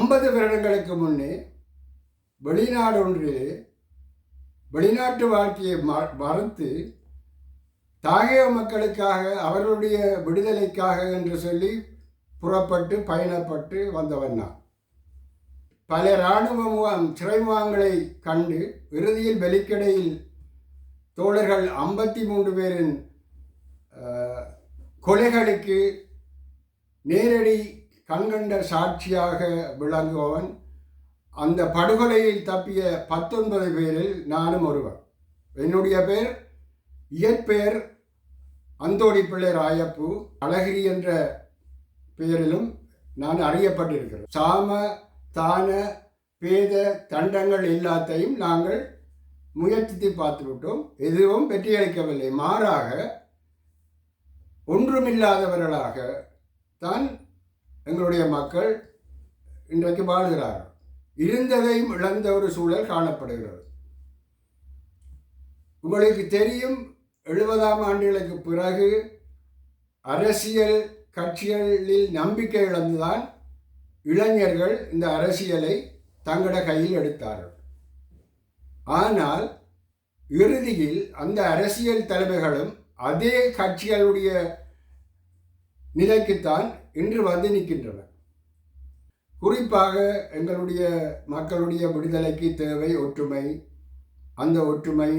50 வருடங்களுக்கு முன்னே வெளிநாடு ஒன்றிலே வெளிநாட்டு வாழ்க்கையை மறுத்து தாயக மக்களுக்காக அவர்களுடைய விடுதலைக்காக என்று சொல்லி புறப்பட்டு பயணப்பட்டு வந்தவன் நான். பல இராணுவ சிறைமுகங்களை கண்டு இறுதியில் வெலிக்கடையில் தோழர்கள் 53 பேரின் கொலைகளுக்கு நேரடி கண்கண்ட சாட்சியாக விளங்குபவன். அந்த படுகொலையில் தப்பிய 19 பேரில் நானும் ஒருவன். என்னுடைய பேர் இயற்பெயர் அந்தோணி பிள்ளை ராயப்பு. அழகிரி என்ற பெயரிலும் நான் அறியப்பட்டிருக்கிறேன். சாம தான பேத தண்டங்கள் எல்லாத்தையும் நாங்கள் முயற்சித்து பார்த்துவிட்டோம். எதுவும் வெற்றியளிக்கவில்லை. மாறாக ஒன்றுமில்லாதவர்களாக தான் எங்களுடைய மக்கள் இன்றைக்கு வாழ்கிறார்கள். இருந்ததையும் இழந்த ஒரு சூழல் காணப்படுகிறது. உங்களுக்கு தெரியும், 70ஆம் ஆண்டுகளுக்கு பிறகு அரசியல் கட்சிகளில் நம்பிக்கை இழந்துதான் இளைஞர்கள் இந்த அரசியலை தங்களோட கையில் எடுத்தார்கள். ஆனால் இறுதியில் அந்த அரசியல் தலைமைகளும் அதே கட்சிகளுடைய நிலைக்குத்தான் இன்று வந்து நிற்கின்றன. குறிப்பாக எங்களுடைய மக்களுடைய விடுதலைக்கு தேவை ஒற்றுமை. அந்த ஒற்றுமை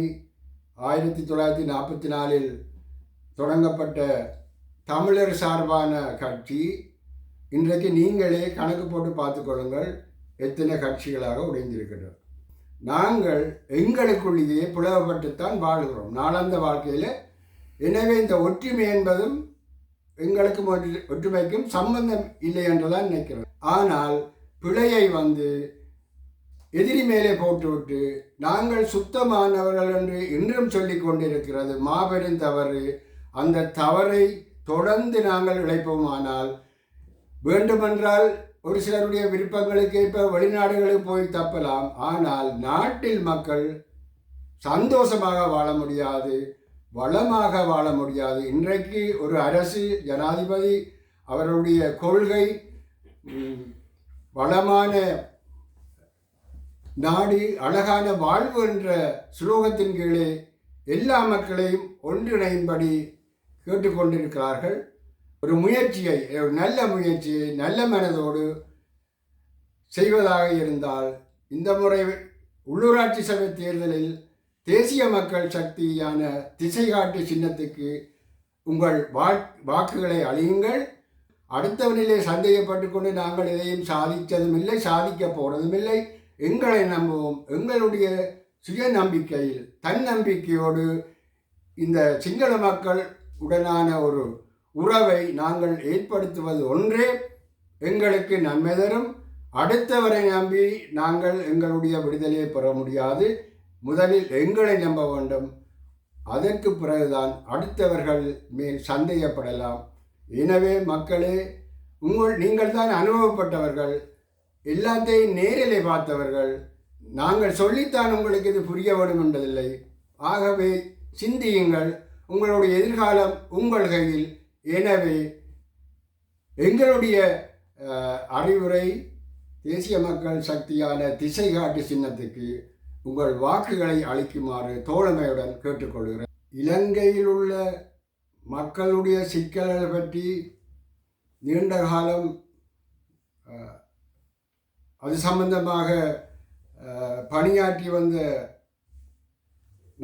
1944 தொடங்கப்பட்ட தமிழர் சார்பான கட்சி இன்றைக்கு நீங்களே கணக்கு போட்டு பார்த்துக்கொள்ளுங்கள் எத்தனை கட்சிகளாக உடைந்திருக்கின்றன. நாங்கள் எங்களுக்குள்ளேயே பிளவுபட்டுத்தான் வாழ்கிறோம் நாளாந்த வாழ்க்கையில். எனவே இந்த ஒற்றுமை என்பதும் எங்களுக்கும் ஒற்றுமைக்கும் சம்பந்தம் இல்லை என்றுதான் நினைக்கிறோம். ஆனால் பிழையை எதிரி மேலே போட்டுவிட்டு நாங்கள் சுத்தமானவர்கள் என்று இன்றும் சொல்லிக் கொண்டிருக்கிறது மாபெரும் தவறு. அந்த தவறை தொடர்ந்து நாங்கள் இழைப்போமானால் வேண்டுமென்றால் ஒரு சிலருடைய விருப்பங்களுக்கு இப்போ வெளிநாடுகளுக்கு போய் தப்பலாம். ஆனால் நாட்டில் மக்கள் சந்தோஷமாக வாழ முடியாது, வளமாக வாழ முடியாது. இன்றைக்கு ஒரு அரசு, ஜனாதிபதி, அவருடைய கொள்கை வளமான நாடு அழகான வாழ்வு என்ற சுலோகத்தின் கீழே எல்லா மக்களையும் ஒன்றிணையும்படி கேட்டுக்கொண்டிருக்கிறார்கள். ஒரு முயற்சியை, ஒரு நல்ல முயற்சியை நல்ல மனதோடு செய்வதாக இருந்தால் இந்த முறை உள்ளூராட்சி சபை தேர்தலில் தேசிய மக்கள் சக்தியான திசைகாட்டி சின்னத்துக்கு உங்கள் வாக்குகளை அளியுங்கள். அடுத்தவனிலே சந்தேகப்பட்டு கொண்டு நாங்கள் எதையும் சாதித்ததும் இல்லை, சாதிக்க போகிறதும் இல்லை. எங்களை நம்புவோம். எங்களுடைய சுய நம்பிக்கையில் தன்னம்பிக்கையோடு இந்த சிங்கள மக்கள் உடனான ஒரு உறவை நாங்கள் ஏற்படுத்துவது ஒன்றே எங்களுக்கு நன்மை தரும். அடுத்தவரை நம்பி நாங்கள் எங்களுடைய விடுதலையை பெற முடியாது. முதலில் எங்களை நம்ப வேண்டும். அதற்கு பிறகுதான் அடுத்தவர்கள் மேல் சந்தேகப்படலாம். எனவே மக்களே, நீங்கள் தான் அனுபவப்பட்டவர்கள், எல்லாத்தையும் நேரிலே பார்த்தவர்கள். நாங்கள் சொல்லித்தான் உங்களுக்கு இது புரிய வேண்டும் என்பதில்லை. ஆகவே சிந்தியுங்கள். உங்களுடைய எதிர்காலம் உங்கள் கையில். எனவே எங்களுடைய அறிவுரை தேசிய மக்கள் சக்தியான திசை காட்டு சின்னத்துக்கு உங்கள் வாக்குகளை அளிக்குமாறு தோழமையுடன் கேட்டுக்கொள்கிறேன். இலங்கையில் உள்ள மக்களுடைய சிக்கல்கள் பற்றி நீண்ட காலம் அது சம்பந்தமாக பணியாற்றி வந்த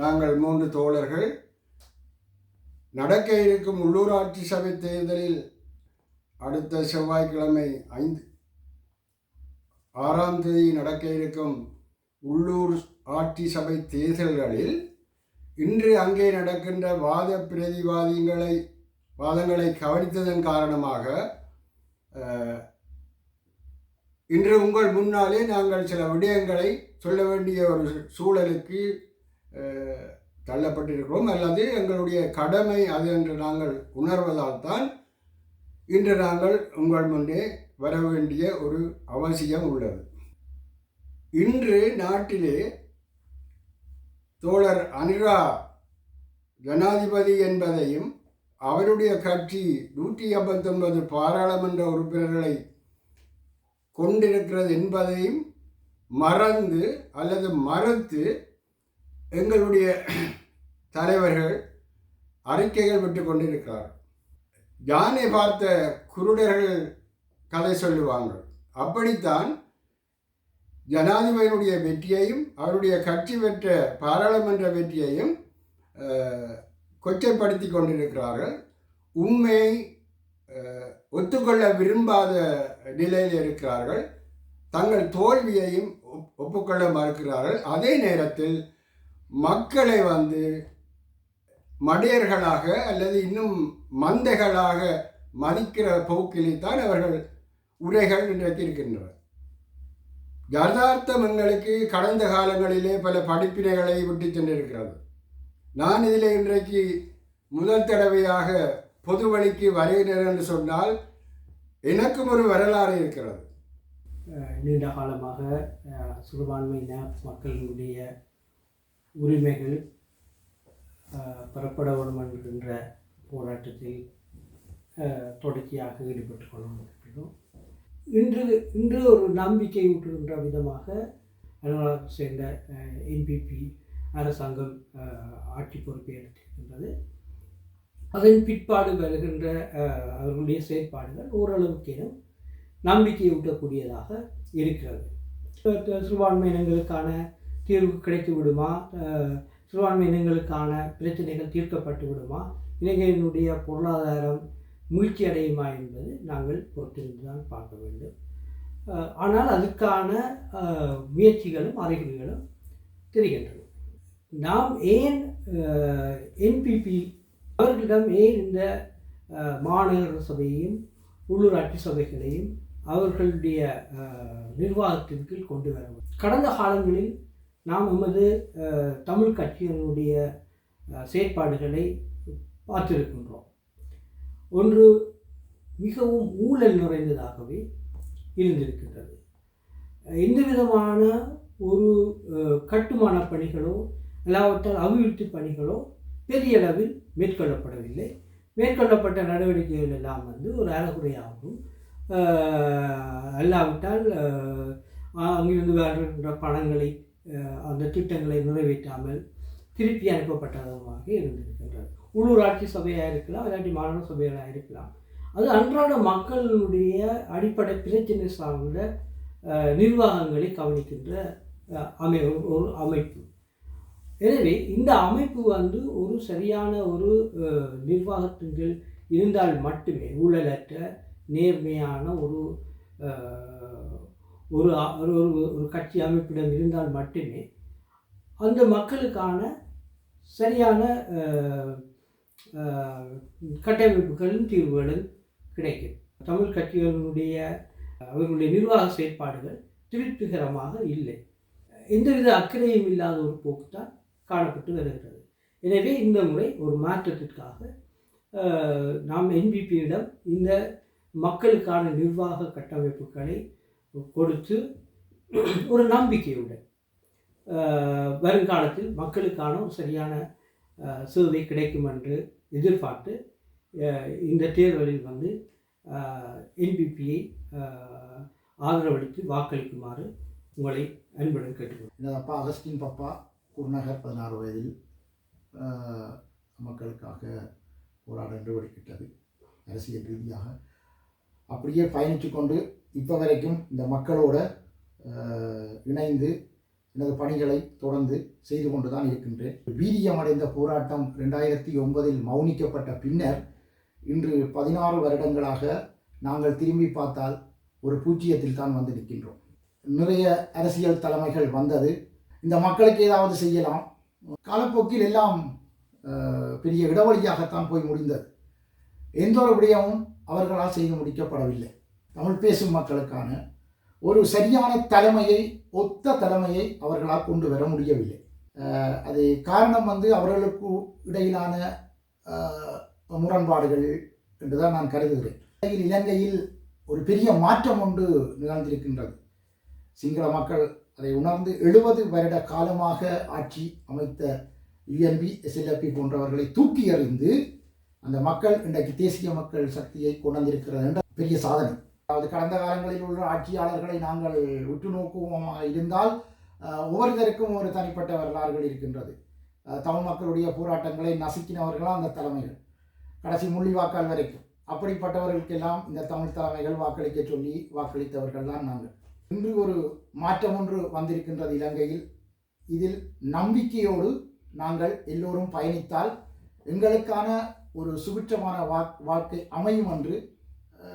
நாங்கள் 3 தோழர்கள் நடக்க இருக்கும் உள்ளூராட்சி சபை தேர்தலில் அடுத்த செவ்வாய்க்கிழமை 6ஆம் தேதி நடக்க இருக்கும் உள்ளூர் ஆட்சி சபை தேர்தல்களில் இன்று அங்கே நடக்கின்ற வாதங்களை கவனித்ததன் காரணமாக இன்று உங்கள் முன்னாலே நாங்கள் சில விடயங்களை சொல்ல வேண்டிய ஒரு சூழலுக்கு தள்ளப்பட்டிருக்கிறோம். அல்லது எங்களுடைய கடமை அது என்று நாங்கள் உணர்வதால் தான் இன்று நாங்கள் உங்கள் முன்னே வர வேண்டிய ஒரு அவசியம் உள்ளது. இன்று நாட்டிலே தோழர் அனிரா ஜனாதிபதி என்பதையும் அவருடைய கட்சி 159 பாராளுமன்ற உறுப்பினர்களை கொண்டிருக்கிறது என்பதையும் மறந்து அல்லது மறுத்து எங்களுடைய தலைவர்கள் அறிக்கைகள் விட்டு கொண்டிருக்கிறார்கள். யானை பார்த்த குருடர்கள் கதை சொல்லுவாங்க. அப்படித்தான் ஜனாதிபதியினுடைய வெற்றியையும் அவருடைய கட்சி பெற்ற பாராளுமன்ற வெற்றியையும் கொச்சைப்படுத்தி கொண்டிருக்கிறார்கள். உண்மையை ஒத்துக்கொள்ள விரும்பாத நிலையில் இருக்கிறார்கள். தங்கள் தோல்வியையும் ஒப்புக்கொள்ள மறுக்கிறார்கள். அதே நேரத்தில் மக்களை மடையர்களாக அல்லது இன்னும் மந்தைகளாக மதிக்கிற போக்கிலே தான் அவர்கள் உரைகள் இன்றைக்கு இருக்கின்றன. யதார்த்தம் எங்களுக்கு கடந்த காலங்களிலே பல படிப்பினைகளை விட்டு சென்றிருக்கிறது. நான் இதில் இன்றைக்கு முதல் தடவையாக பொது வழிக்கு வருகிறேன் என்று சொன்னால் எனக்கும் ஒரு வரலாறு இருக்கிறது. நீண்ட காலமாக சிறுபான்மையின மக்களுடைய உரிமைகள் பெறப்பட வேண்டும் என்கின்ற போராட்டத்தில் தொடர்ச்சியாக ஈடுபட்டு கொண்டிருக்கிறோம். இன்று ஒரு நம்பிக்கை ஊட்டுகின்ற விதமாக அலுவலகம் சேர்ந்த என்பிபி அரசாங்கம் ஆட்சி பொறுப்பை எடுத்திருக்கின்றது. அதன் பிற்பாடு வருகின்ற அவர்களுடைய செயற்பாடுகள் ஓரளவுக்கேனும் நம்பிக்கை ஊட்டக்கூடியதாக இருக்கிறது. சிறுபான்மையினங்களுக்கான தீர்வு கிடைத்து விடுமா, சிறுபான்மையினங்களுக்கான பிரச்சனைகள் தீர்க்கப்பட்டு விடுமா, இலங்கையினுடைய பொருளாதாரம் மீழ்ச்சி அடையுமா என்பது நாங்கள் பொறுத்திருந்து தான் பார்க்க வேண்டும். ஆனால் அதுக்கான முயற்சிகளும் அறிகுறிகளும் தெரிகின்றன. நாம் ஏன் என்பிபி அவர்களிடம் ஏன் இந்த மாநகர சபையையும் உள்ளூராட்சி சபைகளையும் அவர்களுடைய நிர்வாகத்திற்கு கொண்டு வர வேண்டும்? கடந்த காலங்களில் நாம் நமது தமிழ் கட்சியினுடைய செயற்பாடுகளை பார்த்திருக்கின்றோம். ஒன்று மிகவும் ஊழல் நிறைந்ததாகவே இருந்திருக்கின்றது. எந்த விதமான ஒரு கட்டுமான பணிகளோ இல்லாவிட்டால் அபிவிருத்தி பணிகளோ பெரிய அளவில் மேற்கொள்ளப்படவில்லை. மேற்கொள்ளப்பட்ட நடவடிக்கைகள் எல்லாம் ஒரு அறகுறையாகவும் அல்லாவிட்டால் அங்கிருந்து வருகின்ற பணங்களை அந்த திட்டங்களை நிறைவேற்றாமல் திருப்பி அனுப்பப்பட்டதாக இருந்திருக்கின்றது. உள்ளூராட்சி சபையாக இருக்கலாம், இல்லாட்டி மாநில சபைகளாக இருக்கலாம். அது அன்றாட மக்களுடைய அடிப்படை பிரச்சனை சார்ந்த நிர்வாகங்களை கவனிக்கின்ற ஒரு அமைப்பு. எனவே இந்த அமைப்பு ஒரு சரியான ஒரு நிர்வாகத்தின் கீழ் இருந்தால் மட்டுமே, ஊழலற்ற நேர்மையான ஒரு ஒரு ஒரு கட்சி அமைப்பிடம் இருந்தால் மட்டுமே அந்த மக்களுக்கான சரியான கட்டமைப்புகளும் தீர்வுகளும் கிடைக்கும். தமிழ் கட்சிகளுடைய அவர்களுடைய நிர்வாக செயற்பாடுகள் திருப்திகரமாக இல்லை. எந்தவித அக்கறையும் இல்லாத ஒரு போக்கு தான் காணப்பட்டு வருகிறது. எனவே இந்த முறை ஒரு மாற்றத்திற்காக நாம் என்பிபியிடம் இந்த மக்களுக்கான நிர்வாக கட்டமைப்புகளை கொடுத்து ஒரு நம்பிக்கையுடன் வருங்காலத்தில் மக்களுக்கான ஒரு சரியான சேவை கிடைக்கும் என்று எதிர்பார்த்து இந்த தேர்தலில் என்பிபியை ஆதரவளித்து வாக்களிக்குமாறு உங்களை அன்புடன் கேட்டுக்கொள்கிறேன். எனது அப்பா அகஸ்டின் பப்பா குருநகர் 16 வயதில் மக்களுக்காக போராட நடவடிக்கிட்டது. அரசியல் ரீதியாக அப்படியே பயணித்து கொண்டு இப்போ வரைக்கும் இந்த மக்களோட இணைந்து எனது பணிகளை தொடர்ந்து செய்து கொண்டு தான் இருக்கின்றேன். வீரியமடைந்த போராட்டம் 2009 மௌனிக்கப்பட்ட பின்னர் இன்று 16 வருடங்களாக நாங்கள் திரும்பி பார்த்தால் ஒரு பூஜ்ஜியத்தில் தான் நிற்கின்றோம். நிறைய அரசியல் தலைமைகள் வந்தது. இந்த மக்களுக்கு ஏதாவது செய்யலாம், காலப்போக்கில் எல்லாம் பெரிய இடைவெளியாகத்தான் போய் முடிந்தது. எந்த ஒரு விடயமும் அவர்களால் செய்து முடிக்கப்படவில்லை. தமிழ் பேசும் மக்களுக்கான ஒரு சரியான தலைமையை, ஒத்த தலைமையை அவர்களால் கொண்டு வர முடியவில்லை. அது காரணம் அவர்களுக்கு இடையிலான முரண்பாடுகள் என்றுதான் நான் கருதுகிறேன். இலங்கையில் ஒரு பெரிய மாற்றம் ஒன்று நிகழ்ந்திருக்கின்றது. சிங்கள மக்கள் அதை உணர்ந்து 70 வருட காலமாக ஆட்சி அமைத்த யுஎன்பி, எஸ்எல்எப்பி போன்றவர்களை தூக்கி எறிந்து அந்த மக்கள் இன்றைக்கு தேசிய மக்கள் சக்தியை கொண்டிருக்கிறது என்ற பெரிய சாதனை. அதாவது கடந்த காலங்களில் உள்ள ஆட்சியாளர்களை நாங்கள் உற்று நோக்குவோமாக இருந்தால் ஒவ்வொருத்தருக்கும் ஒரு தனிப்பட்ட வரலாறுகள் இருக்கின்றது. தமிழ் மக்களுடைய போராட்டங்களை நசுக்கினவர்களாம் அந்த தலைமைகள், கடைசி முள்ளிவாய்க்கால் வரைக்கும். அப்படிப்பட்டவர்களுக்கெல்லாம் இந்த தமிழ் தலைமைகள் வாக்களிக்க சொல்லி வாக்களித்தவர்கள் தான் நாங்கள். இன்று ஒரு மாற்றம் ஒன்று வந்திருக்கின்றது இலங்கையில். இதில் நம்பிக்கையோடு நாங்கள் எல்லோரும் பயணித்தால் எங்களுக்கான ஒரு சுபிட்சமான வாழ்க்கை அமையும் என்று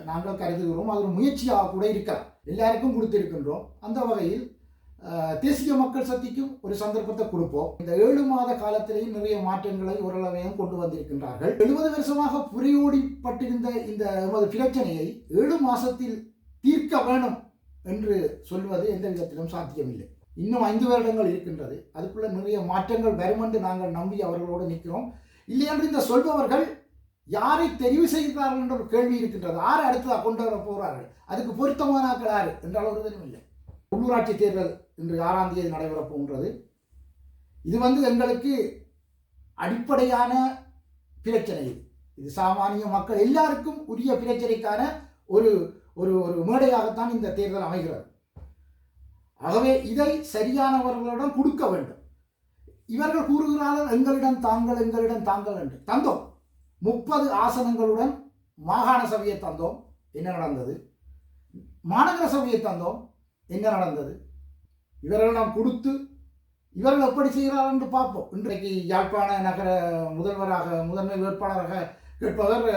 நாங்கள் கருதுகிறோம். அது ஒரு முயற்சியாக கூட இருக்கலாம். எல்லாருக்கும் கொடுத்திருக்கின்றோம். அந்த வகையில் தேசிய மக்கள் சக்திக்கும் ஒரு சந்தர்ப்பத்தை கொடுப்போம். இந்த 7 மாத காலத்திலேயும் நிறைய மாற்றங்களை ஓரளவையும் கொண்டு வந்திருக்கின்றார்கள். 70 வருஷமாக புரியோடிப்பட்டிருந்த இந்த பிரச்சனையை 7 மாதத்தில் தீர்க்க வேணும் என்று சொல்வது எந்த விதத்திலும் சாத்தியமில்லை. இன்னும் 5 வருடங்கள் இருக்கின்றது. அதுக்குள்ள நிறைய மாற்றங்கள் வரும் என்று நாங்கள் நம்பி அவர்களோடு நிற்கிறோம். இல்லை என்று இந்த சொல்பவர்கள் யாரை தெரிவு செய்கிறார்கள் என்ற ஒரு கேள்வி இருக்கின்றது. யாரை அடுத்ததாக கொண்டு வர போகிறார்கள், அதுக்கு பொருத்தமானாக்கள் யாரு என்றால் ஒரு இதுவும் இல்லை. உள்ளூராட்சி தேர்தல் இன்று 6ஆம் தேதி நடைபெறப் போகின்றது. இது எங்களுக்கு அடிப்படையான பிரச்சனை. இது சாமானிய மக்கள் எல்லாருக்கும் உரிய பிரச்சனைக்கான ஒரு ஒரு ஒரு மேடையாகத்தான் இந்த தேர்தல் அமைகிறது. ஆகவே இதை சரியானவர்களிடம் கொடுக்க வேண்டும். இவர்கள் கூறுகிறார்கள் எங்களிடம் தாங்கள் என்று. தந்தோம் 30 ஆசனங்களுடன் மாகாண சபையை தந்தோம். என்ன நடந்தது? மாநகர சபையை தந்தோம். என்ன நடந்தது? இவர்களிடம் கொடுத்து இவர்கள் எப்படி செய்கிறார்கள் என்று பார்ப்போம். இன்றைக்கு யாழ்ப்பாண நகர முதன்மை வேட்பாளராக கேட்பவர்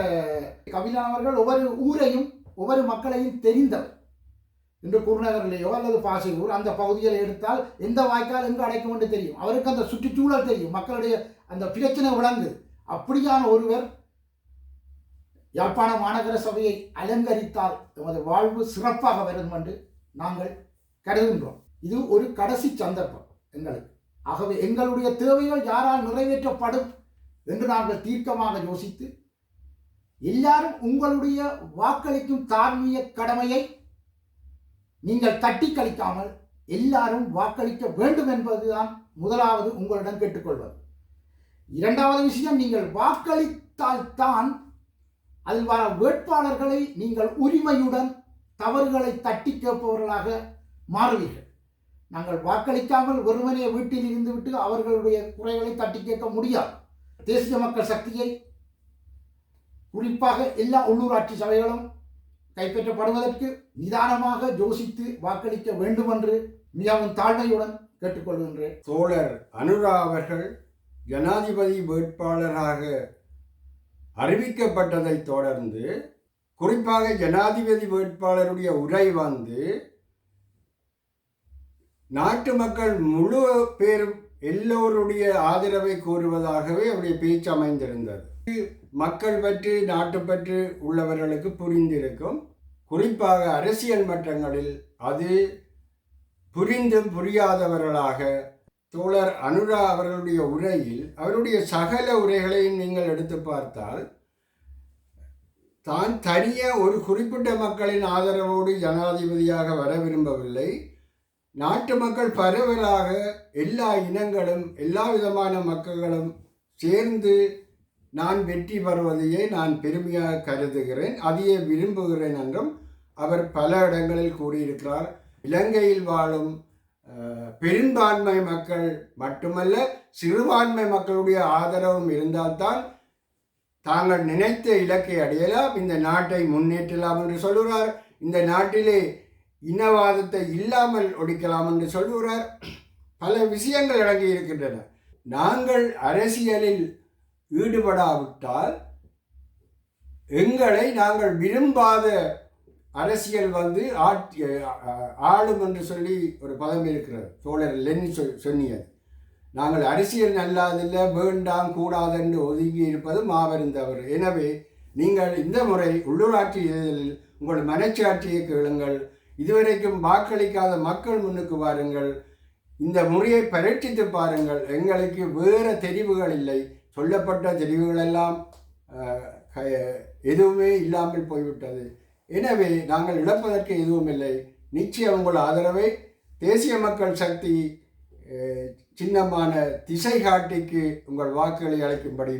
கபிலன் அவர்கள் ஒவ்வொரு ஊரையும் ஒவ்வொரு மக்களையும் தெரிந்தவர். இன்று குருநகரிலேயோ அல்லது பாசியூர் அந்த பகுதிகளை எடுத்தால் எந்த வாய்க்கால் எங்கு அடைக்கும் என்று தெரியும். அவருக்கு அந்த சுற்றுச்சூழல் தெரியும், மக்களுடைய அந்த பிரச்சனை விளங்குது. அப்படியான ஒருவர் யாழ்ப்பாண மாநகர சபையை அலங்கரித்தால் எமது வாழ்வு சிறப்பாக வரும் என்று நாங்கள் கருதுகின்றோம். இது ஒரு கடைசி சந்தர்ப்பம் எங்களுக்கு. ஆகவே எங்களுடைய தேவைகள் யாரால் நிறைவேற்றப்படும் என்று நாங்கள் தீர்க்கமாக யோசித்து எல்லாரும் உங்களுடைய வாக்களிக்கும் தார்மீக கடமையை நீங்கள் தட்டி கழிக்காமல் எல்லாரும் வாக்களிக்க வேண்டும் என்பதுதான் முதலாவது உங்களிடம் கேட்டுக்கொள்வது. இரண்டாவது விஷயம், நீங்கள் வாக்களித்தால்தான் அதில் வர வேட்பாளர்களை நீங்கள் உரிமையுடன் தவறுகளை தட்டி கேட்பவர்களாக மாறுவீர்கள். நாங்கள் வாக்களிக்காமல் ஒருவனைய வீட்டில் இருந்துவிட்டு அவர்களுடைய குறைகளை தட்டி கேட்க முடியாது. தேசிய மக்கள் சக்தியை குறிப்பாக எல்லா உள்ளூராட்சி சபைகளும் கைப்பற்றப்படுவதற்கு நிதானமாக யோசித்து வாக்களிக்க வேண்டும் என்று மிகவும் தாழ்மையுடன் கேட்டுக்கொள்கின்றேன். தோழர் அனுரா அவர்கள் ஜனாதிபதி வேட்பாளராக அறிவிக்கப்பட்டதை தொடர்ந்து குறிப்பாக ஜனாதிபதி வேட்பாளருடைய உரை நாட்டு மக்கள் முழு பேரும் எல்லோருடைய ஆதரவை கோருவதாகவே அவருடைய பேச்சு அமைந்திருந்தது. மக்கள் பற்றி நாட்டு பற்றி உள்ளவர்களுக்கு புரிந்திருக்கும். குறிப்பாக அரசியல் மட்டங்களில் அது புரிந்தும் புரியாதவர்களாக தோழர் அனுரா அவர்களுடைய உரையில் அவருடைய சகல உரைகளையும் நீங்கள் எடுத்து பார்த்தால் தான் தனியாக ஒரு குறிப்பிட்ட மக்களின் ஆதரவோடு ஜனாதிபதியாக வர விரும்பவில்லை. நாட்டு மக்கள் பரவலாக எல்லா இனங்களும் எல்லா விதமான மக்களும் சேர்ந்து நான் வெற்றி பெறுவதையே நான் பெருமையாக கருதுகிறேன், அதையே விரும்புகிறேன் என்றும் அவர் பல இடங்களில் கூறியிருக்கிறார். இலங்கையில் வாழும் பெரும்பான்மை மக்கள் மட்டுமல்ல சிறுபான்மை மக்களுடைய ஆதரவும் இருந்தால்தான் தாங்கள் நினைத்த இலக்கை அடையலாம், இந்த நாட்டை முன்னேற்றலாம் என்று சொல்லுகிறார். இந்த நாட்டிலே இனவாதத்தை இல்லாமல் ஒழிக்கலாம் என்று சொல்லுகிறார். பல விஷயங்கள் அடங்கி இருக்கின்றன. நாங்கள் அரசியலில் ஈடுபடாவிட்டால் எங்களை நாங்கள் விரும்பாத அரசியல் ஆளும் என்று சொல்லி ஒரு பதம் இருக்கிறது. தோழர் லெனின் சொன்னியது. நாங்கள் அரசியல் நல்லாதில்லை, வேண்டாம், கூடாது என்று ஒதுங்கி இருப்பது மாபெரும் தவறு. எனவே நீங்கள் இந்த முறை உள்ளூராட்சி தேர்தலில் உங்கள் மனச்சாட்சியை கேளுங்கள். இதுவரைக்கும் வாக்களிக்காத மக்கள் முன்னுக்கு வாருங்கள். இந்த முறையை பரீட்சித்து பாருங்கள். எங்களுக்கு வேறு தெரிவுகள் இல்லை. சொல்லப்பட்ட தெரிவுகளெல்லாம் எதுவுமே இல்லாமல் போய்விட்டது. எனவே நாங்கள் இழப்பதற்கு எதுவும் இல்லை. நிச்சயம் உங்கள் ஆதரவை தேசிய மக்கள் சக்தி சின்னமான திசை காட்டிக்கு உங்கள் வாக்குகளை அளிக்கும்படி